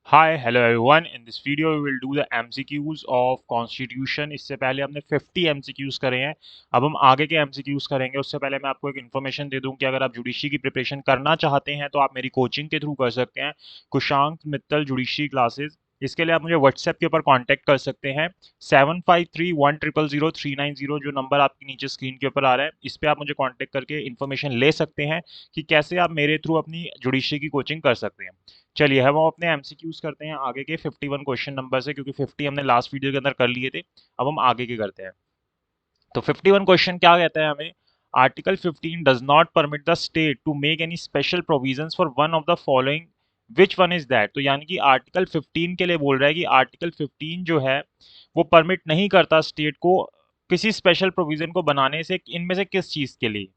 Hi, hello everyone. In this video, we will do the MCQs of Constitution. इससे पहले हमने 50 MCQs करे हैं. अब हम आगे के MCQs करेंगे. उससे पहले मैं आपको एक इन्फॉर्मेशन दे दूं कि अगर आप जुडिशरी की प्रिपरेशन करना चाहते हैं तो आप मेरी कोचिंग के थ्रू कर सकते हैं. कुशांक मित्तल जुडिशरी क्लासेस. इसके लिए आप मुझे व्हाट्सएप के ऊपर कांटेक्ट कर सकते हैं. 7531000390 जो नंबर आपकी नीचे स्क्रीन के ऊपर आ रहा है, इस पे आप मुझे कांटेक्ट करके इन्फॉर्मेशन ले सकते हैं कि कैसे आप मेरे थ्रू अपनी जुडिशरी की कोचिंग कर सकते हैं. चलिए हम अपने एमसीक्यूज करते हैं आगे के 51 क्वेश्चन नंबर से, क्योंकि 50 हमने लास्ट वीडियो के अंदर कर लिए थे. अब हम आगे के करते हैं. तो 51 क्वेश्चन क्या कहता है हमें. Article 15 does not permit the state to make any special provisions for one of the following, which one is that. तो यानी कि आर्टिकल 15 के लिए बोल रहा है कि आर्टिकल 15 जो है वो परमिट नहीं करता स्टेट को किसी स्पेशल प्रोविजन को बनाने से. इनमें से किस चीज के लिए.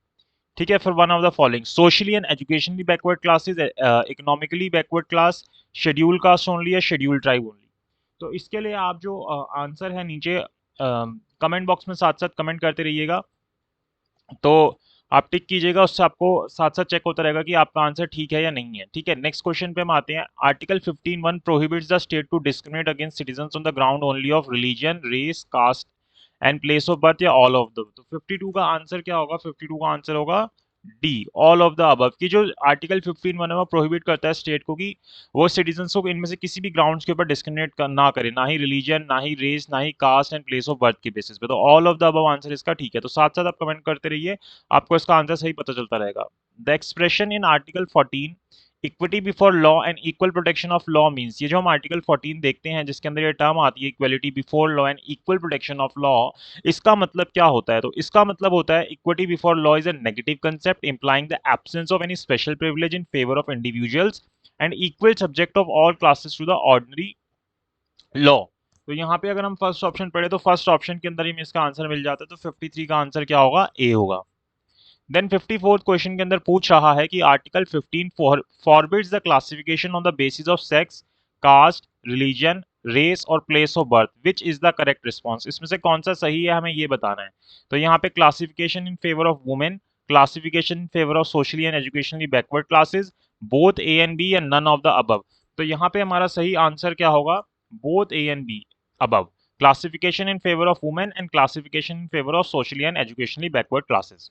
ठीक है, for one of the following: socially and educationally backward classes, economically backward class, schedule caste only या शेड्यूल ट्राइब ओनली. तो इसके लिए आप जो आंसर है नीचे कमेंट बॉक्स में साथ साथ कमेंट करते रहिएगा. तो आप टिक कीजिएगा, उससे आपको साथ साथ चेक होता रहेगा कि आपका आंसर ठीक है या नहीं है. ठीक है, नेक्स्ट क्वेश्चन पे हम आते हैं. Article 15(1) prohibits the state to discriminate against citizens on the ground only of religion, race, caste and place of birth, या ऑल ऑफ द. तो 52 का आंसर क्या होगा. 52 का आंसर होगा D, all of the above. की जो आर्टिकल 15(1) है वो प्रोहिबिट करता है स्टेट को कि वो सिटीजन्स को इनमें से किसी भी ग्राउंड्स के ऊपर डिस्क्रिमिनेट ना करे, ना ही रिलीजन, ना ही रेस, ना ही caste and place of birth के बेसिस पे. तो all of the above answer इसका ठीक है. तो साथ साथ आप कमेंट करते रहिए, आपको इसका आंसर सही पता चलता रहेगा. The expression in article 14 equity before law and equal protection of law means, ये जो हम आर्टिकल 14 देखते हैं जिसके अंदर ये टर्म आती है equality before law and equal protection of law, इसका मतलब क्या होता है. तो इसका मतलब होता है equity before law is a negative concept implying the absence of any special privilege in favour of individuals and equal subject of all classes to the ordinary law. तो यहाँ पे अगर हम फर्स्ट ऑप्शन पढ़े तो फर्स्ट ऑप्शन के अंदर ही इसका आंसर मिल जाता है. तो 53 का आंसर क्या होगा, ए होगा. देन 54th क्वेश्चन के अंदर पूछ रहा है कि article 15 forbids the classification on the basis of sex, caste, religion, race और place of birth, which is the correct response. इसमें से कौन सा सही है हमें ये बताना है. तो यहाँ पे classification in favour of women, classification in favour of socially and educationally backward classes, both A and B या नन ऑफ द अबव. तो यहाँ पे हमारा सही आंसर क्या होगा, both A and B above. Classification in favour of women and classification in favour of socially and educationally backward classes.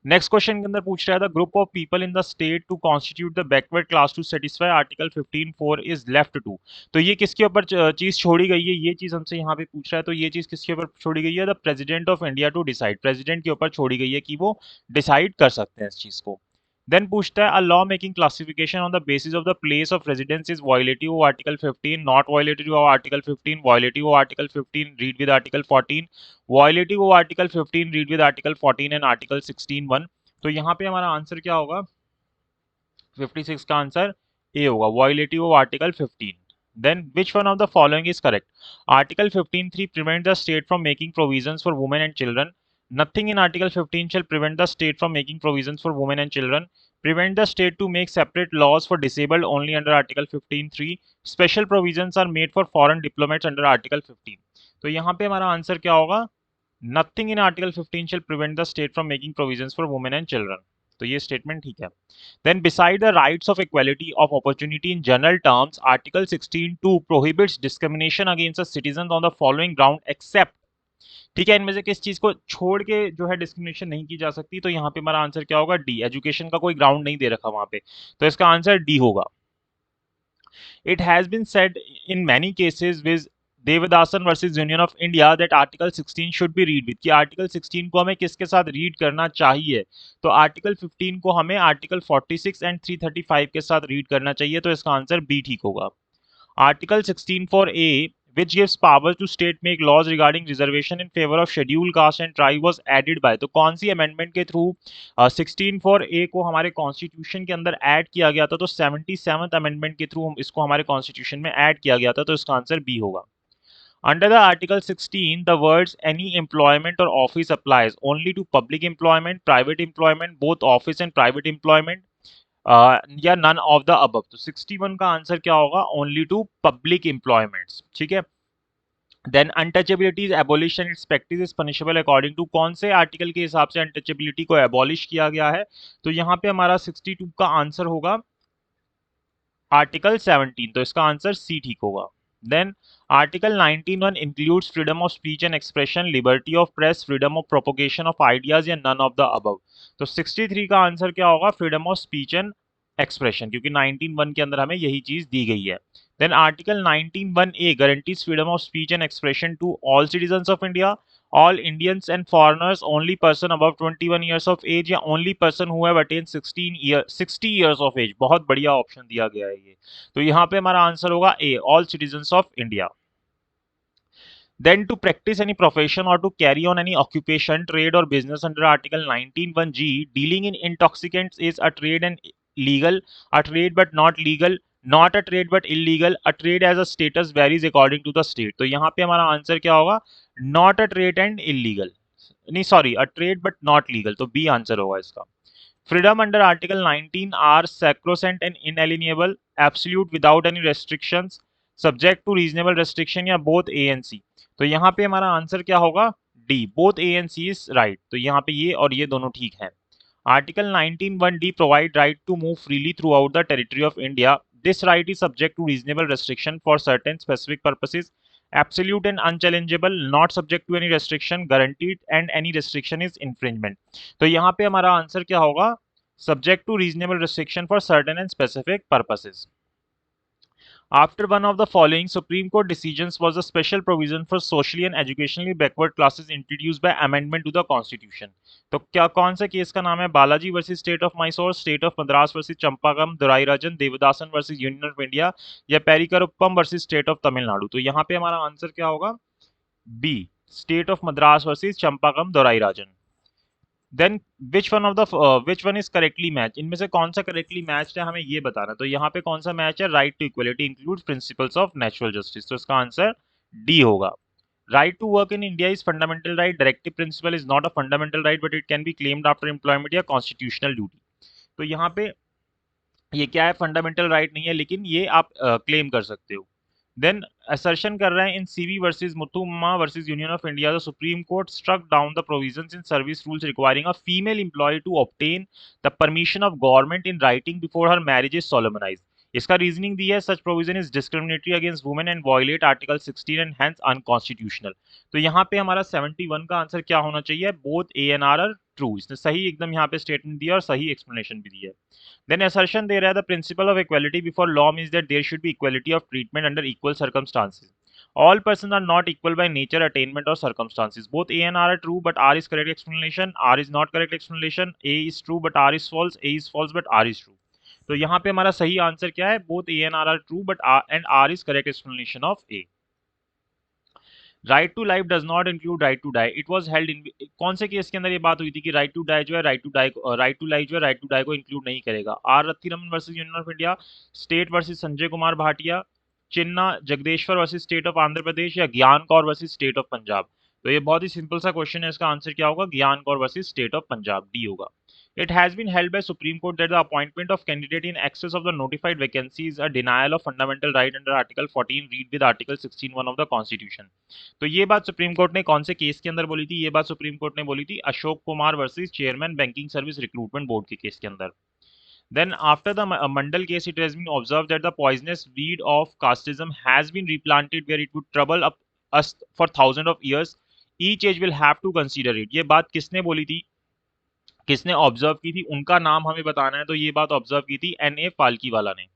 Next question के अंदर पूछ रहा था group of people in the state to constitute the backward class to satisfy article 15(4) is left to. तो ये किसके ऊपर चीज छोड़ी गई है, ये चीज हमसे यहाँ पे पूछ रहा है. तो ये चीज किसके ऊपर छोड़ी गई है, the president of India to decide. President के ऊपर छोड़ी गई है कि वो डिसाइड कर सकते हैं इस चीज को. देन पूछता है a law making classification on the basis of the place of residence is violative of article 15, not violative of article 15, violative of article 15, read with article 14, violative of article 15, read with article 14 and article 16(1). तो यहाँ पे हमारा answer क्या होगा, 56 का answer A होगा, violative of article 15. Then which one of the following is correct. आर्टिकल 15(3) prevent the state from making provisions for women and children. Nothing in article 15 shall prevent the state from making provisions for women and children. Prevent the state to make separate laws for disabled only under article 15(3). Special provisions are made for foreign diplomats under article 15. तो यहाँ पे हमारा answer क्या होगा, nothing in article 15 shall prevent the state from making provisions for women and children. तो ये statement ठीक है. Then beside the rights of equality of opportunity in general terms, article 16(2) prohibits discrimination against the citizen on the following ground except. ठीक है, इनमें से किस चीज को छोड़ के जो है डिस्क्रिमिनेशन नहीं की जा सकती. तो यहाँ पे हमारा आंसर क्या होगा, डी. एजुकेशन का कोई ग्राउंड नहीं दे रखा वहां पे, तो इसका आंसर डी होगा. It has been said in many cases with Devadasan versus union of India that article 16 should be read with, कि आर्टिकल 16 को हमें किसके साथ रीड करना चाहिए. तो आर्टिकल 15 को हमें आर्टिकल 46 एंड 335 के साथ रीड करना चाहिए. तो इसका आंसर बी ठीक होगा. Article 16 for a which gives power to state make laws regarding reservation in favor of scheduled caste and tribe was added by. तो कौन सी अमेंडमेंट के थ्रू 16 फॉर ए को हमारे कॉन्स्टिट्यूशन के अंदर ऐड किया गया था. तो 77th अमेंडमेंट के थ्रू इसको हमारे कॉन्स्टिट्यूशन में ऐड किया गया था. तो इसका आंसर बी होगा. Under the Article 16, the words any employment or office applies only to public employment, private employment, both office and private employment, या none of the above. तो 61 का आंसर क्या होगा, only to public employments. ठीक है. Then untouchability abolition its practice is punishable according to. कौन से article के हिसाब से अनटचेबिलिटी को एबॉलिश किया गया है. तो यहाँ पे हमारा 62 का आंसर होगा आर्टिकल 17, तो इसका आंसर सी ठीक होगा। Then article 19(1) includes freedom of speech and expression, liberty of press, freedom of propagation of ideas या नन ऑफ द अबव। तो 63 का आंसर क्या होगा? Freedom of speech and expression, क्योंकि 19(1) के अंदर हमें यही चीज दी गई है। Then article 19(1)(a) guarantees freedom of speech and expression to all citizens of India, all Indians and foreigners, only person above 21 years of age या only person who have attained 60 years of age। बहुत बढ़िया option दिया गया है ये। तो यहाँ पे हमारा आंसर होगा ए, all citizens of India। Then to practice any profession or to carry on any occupation, trade or business under Article 19(1)(g), dealing in intoxicants is a trade and legal, a trade but not legal, not a trade but illegal, a trade as a status varies according to the state। तो यहाँ पे हमारा answer क्या होगा? Not a trade and illegal, नहीं sorry, a trade but not legal, तो B answer होगा इसका। Freedom under Article 19 are sacrosanct and inalienable, absolute without any restrictions, subject to reasonable restriction या both A and C। तो यहाँ पे हमारा answer क्या होगा? D, both A and C is right। तो यहाँ पे ये और ये दोनों ठीक हैं। Article 19(1)(d) provide right to move freely throughout the territory of India. This right is subject to reasonable restriction for certain specific purposes, absolute and unchallengeable, not subject to any restriction, guaranteed, and any restriction is infringement। तो यहाँ पे हमारा answer क्या होगा? Subject to reasonable restriction for certain and specific purposes. After one of the following Supreme Court decisions was a special provision for socially and educationally backward classes introduced by amendment to the Constitution। तो क्या कौन सा case का नाम है? Balaji versus state of Mysore, state of Madras versus Champakam, Dorairajan, Devadasan versus union of India या Periakaruppan versus state of Tamil Nadu. तो यहाँ पे हमारा आंसर क्या होगा? B, state of Madras versus Champakam Dorairajan. Then which one is correctly match, इनमें से कौन सा करेक्टली मैच है हमें ये बताना। तो यहाँ पे कौन सा मैच है? Right to equality includes principles of natural justice, तो इसका आंसर डी होगा। Right to work in India is fundamental right, directive principle is not a fundamental right but it can be claimed after employment या constitutional duty. तो यहाँ पे ये क्या है? फंडामेंटल राइट नहीं है, लेकिन ये आप क्लेम कर सकते हो। देन असर्शन कर रहे हैं in CV versus Muthamma versus union of India, the supreme court struck down the provisions in service rules requiring a female employee to obtain the permission of government in writing before her marriage is solemnised. इसका reasoning दी है, such provision is discriminatory against women and violate article 16 and hence unconstitutional. तो यहाँ पे हमारा 71 का answer क्या होना चाहिए? Both A and R true. इसने सही एकदम यहाँ पे स्टेटमेंट दिया और सही एक्सप्लेनेशन भी दी है। Then assertion दे रहा है the principle of equality before law means that there should be equality of treatment under equal circumstances. All persons are not equal by nature, attainment or circumstances. Both A and R are true, but R is correct explanation. R is not correct explanation. A is true, but R is false. A is false, but R is true. तो यहाँ पे हमारा सही answer क्या है? Both A and R are true, but R is correct explanation of A. Right to life does not include right to die, it was held in, कौन से case के अंदर ये बात हुई थी कि राइट टू डाई जो है राइट टू लाइफ जो है राइट टू डाई को इंक्लूड नहीं करेगा? R Rattiraman versus union of India, state versus Sanjay Kumar Bhatia, Chinna Jagadeeswar versus state of Andhra Pradesh या Gian Kaur versus state of Punjab. तो ये बहुत ही सिंपल सा क्वेश्चन है, इसका आंसर क्या होगा? ज्ञान Kaur versus state of Punjab, D होगा। It has been held by Supreme Court that the appointment of candidate in excess of the notified vacancy is a denial of fundamental right under Article 14 read with Article 16(1) of the Constitution। तो ये बात supreme court ने कौन से case के अंदर बोली थी? ये बात सुप्रीम कोर्ट ने बोली थी Ashok Kumar versus chairman banking service recruitment board के केस के अंदर। Then after the Mandal case, it has been observed that the poisonous weed of casteism has been replanted where it would trouble us for thousands of years. Each age will have to consider it। ये बात किसने बोली थी? किसने observe की थी? उनका नाम हमें बताना है। तो ये बात ऑब्जर्व की थी एन.ए. फाल्कीवाला ने।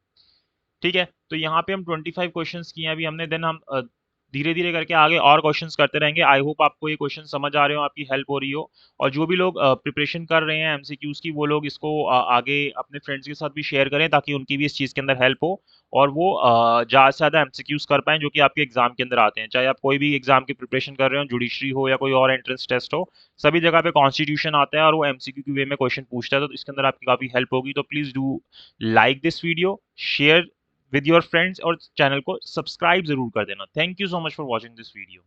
ठीक है, तो यहाँ पे हम 25 क्वेश्चंस किए अभी हमने। देन हम धीरे धीरे करके आगे और क्वेश्चंस करते रहेंगे। आई होप आपको ये क्वेश्चन समझ आ रहे हो, आपकी हेल्प हो रही हो। और जो भी लोग प्रिपरेशन कर रहे हैं एमसीक्यूज की, वो लोग इसको आगे अपने फ्रेंड्स के साथ भी शेयर करें ताकि उनकी भी इस चीज़ के अंदर हेल्प हो और वो ज़्यादा से ज़्यादा एमसीक्यूज कर पाएं जो कि आपके एग्जाम के अंदर आते हैं। चाहे आप कोई भी एग्जाम की प्रिपरेशन कर रहे हो, जुडिशरी हो या कोई और एंट्रेंस टेस्ट हो, सभी जगह पे कॉन्स्टिट्यूशन आता है और वो एमसीक्यू की वे में क्वेश्चन पूछता है। तो इसके अंदर आपकी काफ़ी हेल्प होगी। तो please do like this video, share with your friends और चैनल को सब्सक्राइब जरूर कर देना। Thank you so much for watching this video.